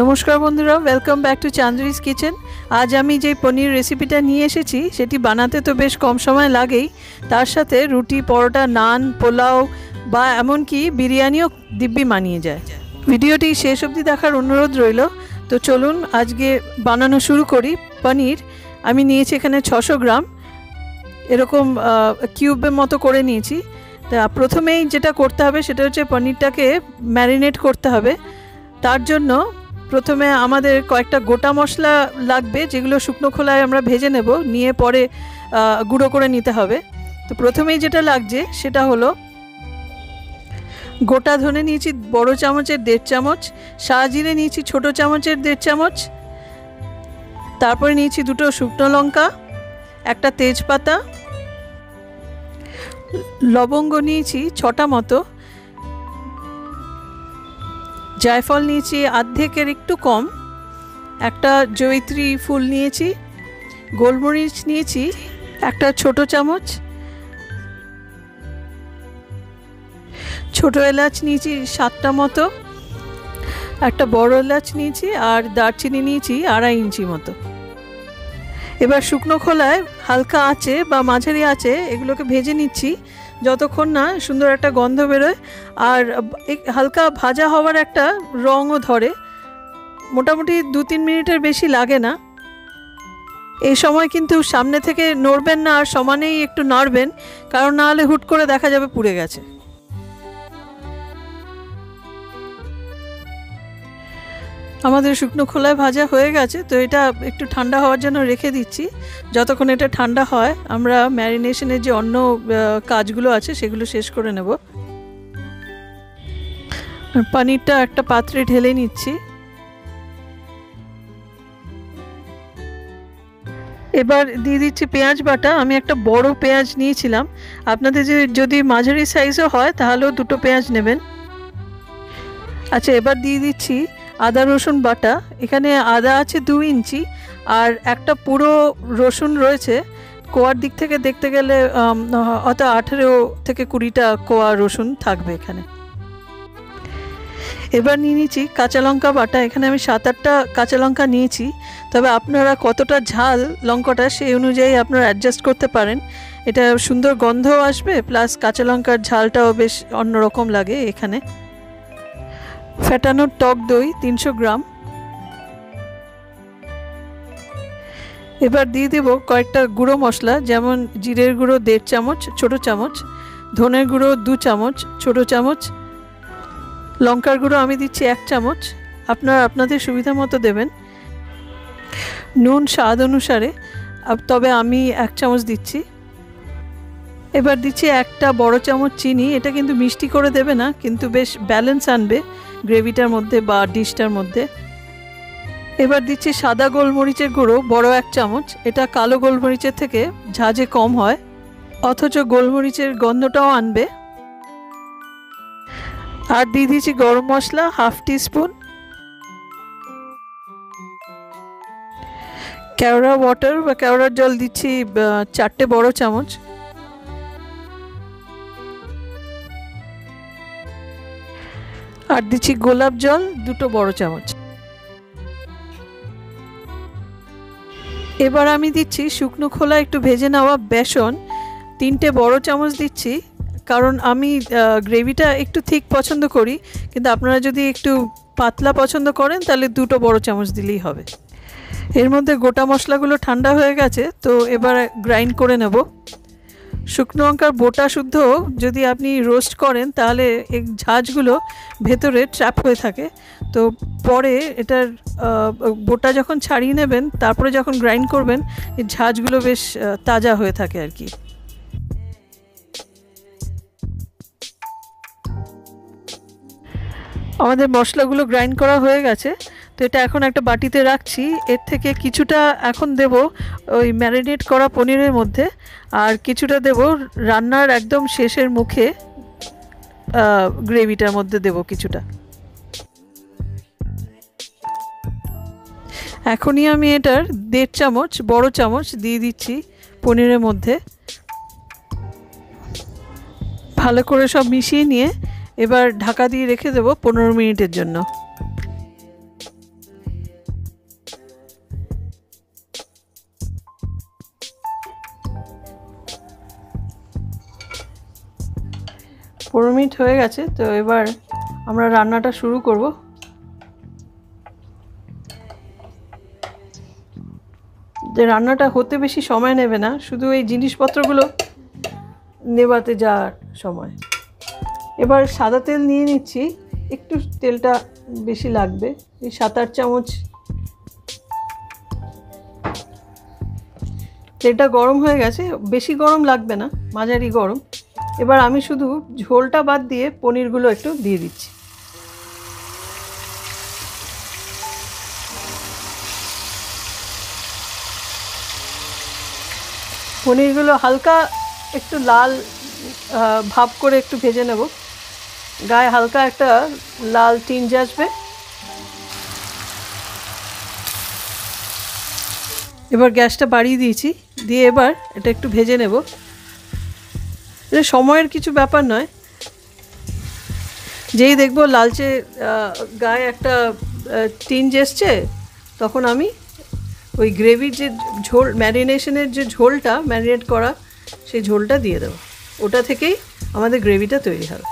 নমস্কার বন্ধুরা, welcome back to চান্দ্রিস kitchen. আজ আমি যে পনির রেসিপিটা নিয়ে এসেছি সেটি বানাতে তো বেশ কম সময় লাগেই, তার সাথে রুটি, পরোটা, নান, পোলাও বা এমনকি বিরিয়ানিও দিব্যি মানিয়ে যায়। ভিডিওটি শেষ অবধি দেখার অনুরোধ রইল। তো চলুন আজকে বানানো শুরু করি। পনির আমি নিয়েছি এখানে 600 গ্রাম, এরকম কিউবের মতো করে নিয়েছি। তা প্রথমেই যেটা করতে হবে সেটা হচ্ছে পনিরটাকে ম্যারিনেট করতে হবে। তার জন্য প্রথমে আমাদের কয়েকটা গোটা মশলা লাগবে, যেগুলো শুকনো খোলায় আমরা ভেজে নেব, নিয়ে পরে গুঁড়ো করে নিতে হবে। তো প্রথমেই যেটা লাগছে সেটা হলো গোটা ধনে নিয়েছি বড় চামচের 1.5 চামচ, শাহজিরে নিয়েছি ছোট চামচের 1.5 চামচ, তারপরে নিয়েছি 2টো শুকনো লঙ্কা, একটা তেজপাতা, লবঙ্গ নিয়েছি 6টা মতো, জায়ফল নিয়েছি অর্ধেকের একটু কম, একটা জয়িত্রী ফুল নিয়েছি, গোলমরিচ নিয়েছি একটা ছোট চামচ, ছোট এলাচ নিয়েছি 7টা মতো, একটা বড় এলাচ নিয়েছি, আর দারচিনি নিয়েছি 2.5 ইঞ্চি মতো। এবার শুকনো খোলায় হালকা আঁচে বা মাঝারি আঁচে এগুলোকে ভেজে নিচ্ছি যতক্ষণ না সুন্দর একটা গন্ধ বেরোয় আর হালকা ভাজা হওয়ার একটা রঙও ধরে। মোটামুটি 2-3 মিনিটের বেশি লাগে না। এই সময় কিন্তু সামনে থেকে নড়বেন না, আর সমানেই একটু নাড়বেন, কারণ না হলে হুট করে দেখা যাবে পুড়ে গেছে। আমাদের শুকনো খোলায় ভাজা হয়ে গেছে, তো এটা একটু ঠান্ডা হওয়ার জন্য রেখে দিচ্ছি। যতক্ষণ এটা ঠান্ডা হয় আমরা ম্যারিনেশনের যে অন্য কাজগুলো আছে সেগুলো শেষ করে নেব। পনিরটা একটা পাত্রে ঢেলে নিচ্ছি। এবার দিয়ে দিচ্ছি পেঁয়াজ বাটা। আমি একটা বড় পেঁয়াজ নিয়েছিলাম, আপনাদের যদি মাঝারি সাইজও হয় তাহলেও 2টো পেঁয়াজ নেবেন। আচ্ছা, এবার দিয়ে দিচ্ছি আদা রসুন বাটা। এখানে আদা আছে 2 ইঞ্চি, আর একটা পুরো রসুন রয়েছে। কোয়ার দিক থেকে দেখতে গেলে অত 18 থেকে 20টা কোয়া রসুন থাকবে এখানে। এবার নিয়ে নিচ্ছি কাঁচা লঙ্কা বাটা। এখানে আমি 7-8টা কাঁচা লঙ্কা নিয়েছি, তবে আপনারা কতটা ঝাল লঙ্কাটা সেই অনুযায়ী আপনারা অ্যাডজাস্ট করতে পারেন। এটা সুন্দর গন্ধও আসবে, প্লাস কাঁচা লঙ্কার ঝালটাও বেশ অন্যরকম লাগে এখানে। ফেটানো টক দই 300 গ্রাম। এবার দিয়ে দেব কয়েকটা গুঁড়ো মশলা, যেমন জিরের গুঁড়ো 1.5 চামচ ছোট চামচ, ধনের গুঁড়ো 2 চামচ ছোট চামচ, লঙ্কার গুঁড়ো আমি দিচ্ছি 1 চামচ, আপনারা আপনাদের সুবিধা মতো দেবেন। নুন স্বাদ অনুসারে, তবে আমি 1 চামচ দিচ্ছি। এবার দিচ্ছি একটা বড় চামচ চিনি। এটা কিন্তু মিষ্টি করে দেবে না, কিন্তু বেশ ব্যালেন্স আনবে গ্রেভিটার মধ্যে বা ডিশটার মধ্যে। এবার দিচ্ছি সাদা গোলমরিচের গুঁড়ো বড় 1 চামচ। এটা কালো গোলমরিচের থেকে ঝাঁঝে কম হয়, অথচ গোলমরিচের গন্ধটাও আনবে। আর দিয়ে দিচ্ছি গরম মশলা 1/2 টিস্পুন, কেওড়া ওয়াটার বা কেওড়ার জল দিচ্ছি 4টে বড় চামচ, আর দিচ্ছি গোলাপ জল 2টো বড় চামচ। এবার আমি দিচ্ছি শুকনো খোলা একটু ভেজে নেওয়া বেসন 3টে বড় চামচ দিচ্ছি, কারণ আমি গ্রেভিটা একটু থিক পছন্দ করি, কিন্তু আপনারা যদি একটু পাতলা পছন্দ করেন তাহলে 2টো বড় চামচ দিলেই হবে। এর মধ্যে গোটা মশলাগুলো ঠান্ডা হয়ে গেছে, তো এবার গ্রাইন্ড করে নেব। শুকনো লঙ্কার বোটা শুদ্ধ যদি আপনি রোস্ট করেন তাহলে এই ঝাঁঝগুলো ভেতরে ট্র্যাপ হয়ে থাকে, তো পরে এটার বোটা যখন ছাড়িয়ে নেবেন তারপরে যখন গ্রাইন্ড করবেন এই ঝাঁঝগুলো বেশ তাজা হয়ে থাকে আর কি। আমাদের মশলাগুলো গ্রাইন্ড করা হয়ে গেছে, তো এটা এখন একটা বাটিতে রাখছি। এর থেকে কিছুটা এখন দেব ওই ম্যারিনেট করা পনিরের মধ্যে, আর কিছুটা দেব রান্নার একদম শেষের মুখে গ্রেভিটার মধ্যে দেব কিছুটা। এখনই আমি এটার 1.5 চামচ বড় চামচ দিয়ে দিচ্ছি পনিরের মধ্যে। ভালো করে সব মিশিয়ে নিয়ে এবার ঢাকা দিয়ে রেখে দেব 15 মিনিটের জন্য। 15 মিনিট হয়ে গেছে, তো এবার আমরা রান্নাটা শুরু করব। যে রান্নাটা হতে বেশি সময় নেবে না, শুধু এই জিনিসপত্রগুলো নেবাতে যাওয়ার সময়। এবার সাদা তেল নিয়ে নিচ্ছি, একটু তেলটা বেশি লাগবে, এই 7-8 চামচ। তেলটা গরম হয়ে গেছে, বেশি গরম লাগবে না, মাঝারি গরম। এবার আমি শুধু ঝোলটা বাদ দিয়ে পনিরগুলো একটু দিয়ে দিচ্ছি। পনিরগুলো হালকা একটু লাল ভাব করে একটু ভেজে নেব, গায়ে হালকা একটা লাল টিঞ্জ আসবে। এবার গ্যাসটা বাড়িয়ে দিয়েছি, দিয়ে এবার এটা একটু ভেজে নেব। এটা সময়ের কিছু ব্যাপার নয়, যেই দেখবো লালচে গায়ে একটা টিঞ্জ এসছে, তখন আমি ওই গ্রেভির যে ঝোল, ম্যারিনেশনের যে ঝোলটা, ম্যারিনেট করা সেই ঝোলটা দিয়ে দেবো। ওটা থেকেই আমাদের গ্রেভিটা তৈরি হবে।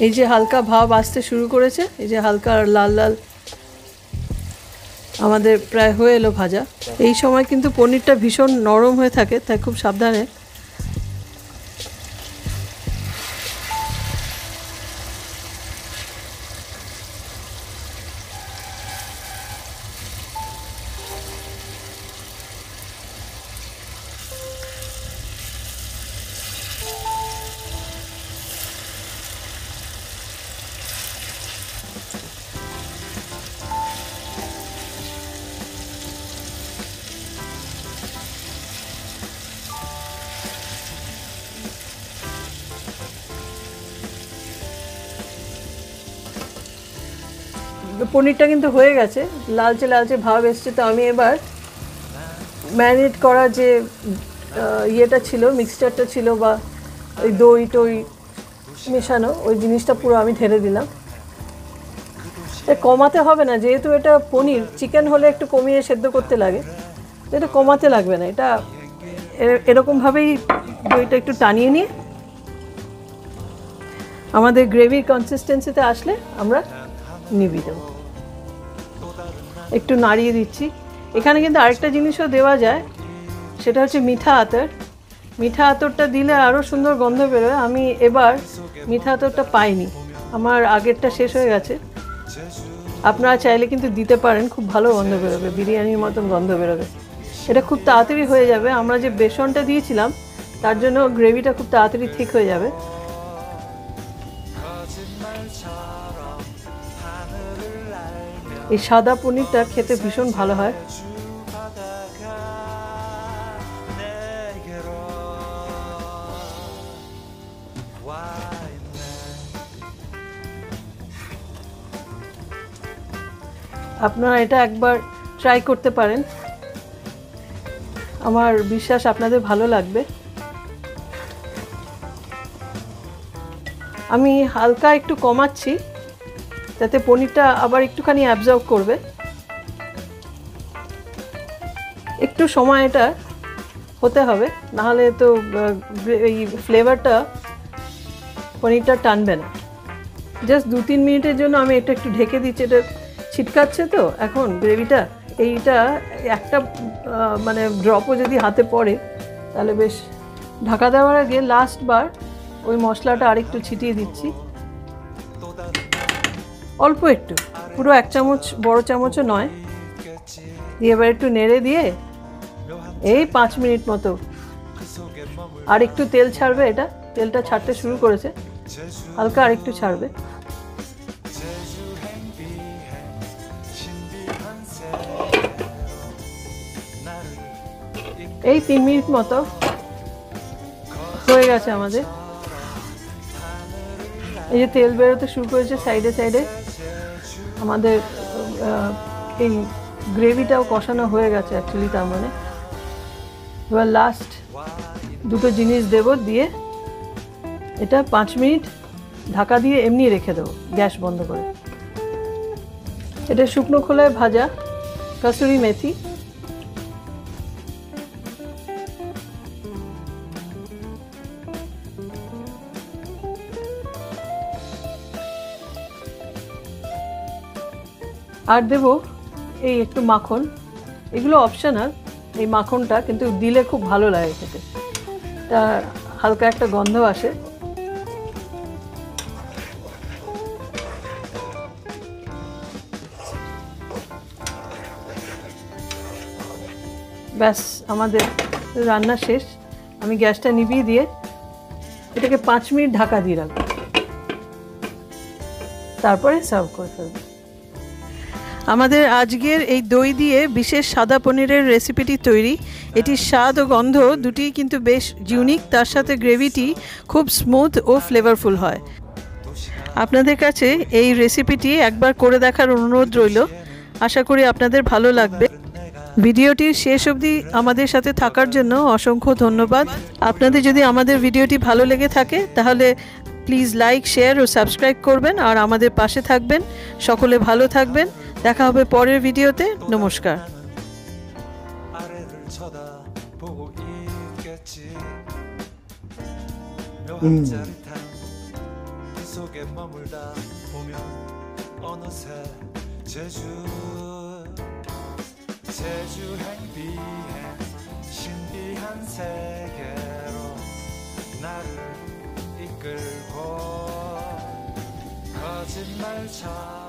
এই যে হালকা ভাব আসতে শুরু করেছে, এই যে হালকা লাল লাল আমাদের প্রায় হয়ে এলো ভাজা। এই সময় কিন্তু পনিরটা ভীষণ নরম হয়ে থাকে, তাই খুব সাবধানে। পনিরটা কিন্তু হয়ে গেছে, লালচে লালচে ভাব এসছে। তো আমি এবার ম্যারিনেট করা যে ইয়েটা ছিল, মিক্সচারটা ছিল, বা ওই দই টই মেশানো ওই জিনিসটা পুরো আমি ঢেলে দিলাম। কমাতে হবে না, যেহেতু এটা পনির। চিকেন হলে একটু কমিয়ে সেদ্ধ করতে লাগে, এটা কমাতে লাগবে না। এটা এরকমভাবেই দইটা একটু টানিয়ে নিয়ে আমাদের গ্রেভির কনসিস্টেন্সিতে আসলে আমরা নিভিয়ে দেবো। একটু নাড়িয়ে দিচ্ছি। এখানে কিন্তু আরেকটা জিনিসও দেওয়া যায়, সেটা হচ্ছে মিঠা আতর। মিঠা আতরটা দিলে আরও সুন্দর গন্ধ বেরোয়। আমি এবার মিঠা আতরটা পাইনি, আমার আগেরটা শেষ হয়ে গেছে। আপনারা চাইলে কিন্তু দিতে পারেন, খুব ভালো গন্ধ বেরোবে, বিরিয়ানির মতন গন্ধ বেরোবে। এটা খুব তাড়াতাড়ি হয়ে যাবে, আমরা যে বেসনটা দিয়েছিলাম তার জন্য গ্রেভিটা খুব তাড়াতাড়ি ঠিক হয়ে যাবে। এই সাদা পনিরটা খেতে ভীষণ ভালো হয়। আপনারা এটা একবার ট্রাই করতে পারেন, আমার বিশ্বাস আপনাদের ভালো লাগবে। আমি হালকা একটু কমাচ্ছি, যাতে পনিরটা আবার একটুখানি অ্যাবজর্ব করবে। একটু সময় এটা হতে হবে, নাহলে তো এই ফ্লেভারটা পনিরটা টানবে না। জাস্ট 2-3 মিনিটের জন্য আমি এটা একটু ঢেকে দিচ্ছি। এটা ছিটকাচ্ছে তো এখন গ্রেভিটা, এইটা একটা মানে ড্রপও যদি হাতে পড়ে তাহলে বেশ। ঢাকা দেওয়ার আগে লাস্টবার ওই মশলাটা আরেকটু ছিটিয়ে দিচ্ছি, অল্প একটু, পুরো 1 চামচ, বড় চামচও নয়। দিয়ে এবার একটু নেড়ে দিয়ে এই 5 মিনিট মতো, আর একটু তেল ছাড়বে। এটা তেলটা ছাড়তে শুরু করেছে, হালকা আর একটু ছাড়বে। এই 3 মিনিট মতো হয়ে গেছে আমাদের। এই যে তেল বেরোতে শুরু করেছে সাইডে সাইডে, আমাদের এই গ্রেভিটাও কষানো হয়ে গেছে অ্যাকচুয়ালি। তার মানে এবার লাস্ট দুটো জিনিস দেব, দিয়ে এটা 5 মিনিট ঢাকা দিয়ে এমনি রেখে দেবো গ্যাস বন্ধ করে। এটা শুকনো খোলায় ভাজা কসুরি মেথি, আর দেব এই একটু মাখন। এগুলো অপশনাল, এই মাখনটা কিন্তু দিলে খুব ভালো লাগে খেতে, তা হালকা একটা গন্ধ আসে। ব্যাস আমাদের রান্না শেষ। আমি গ্যাসটা নিভিয়ে দিয়ে এটাকে 5 মিনিট ঢাকা দিয়ে রাখবো, তারপরে সার্ভ করে ফেলবো। আমাদের আজকের এই দই দিয়ে বিশেষ সাদা পনিরের রেসিপিটি তৈরি। এটির স্বাদ ও গন্ধ দুটিই কিন্তু বেশ ইউনিক, তার সাথে গ্রেভিটি খুব স্মুথ ও ফ্লেভারফুল হয়। আপনাদের কাছে এই রেসিপিটি একবার করে দেখার অনুরোধ রইল। আশা করি আপনাদের ভালো লাগবে। ভিডিওটির শেষ অবধি আমাদের সাথে থাকার জন্য অসংখ্য ধন্যবাদ। আপনাদের যদি আমাদের ভিডিওটি ভালো লেগে থাকে তাহলে প্লিজ লাইক, শেয়ার ও সাবস্ক্রাইব করবেন আর আমাদের পাশে থাকবেন। সকলে ভালো থাকবেন। দেখা হবে পরের ভিডিওতে। নমস্কার। 제주행 비행 신비한 세계로 나를 이끌고 거짓말처럼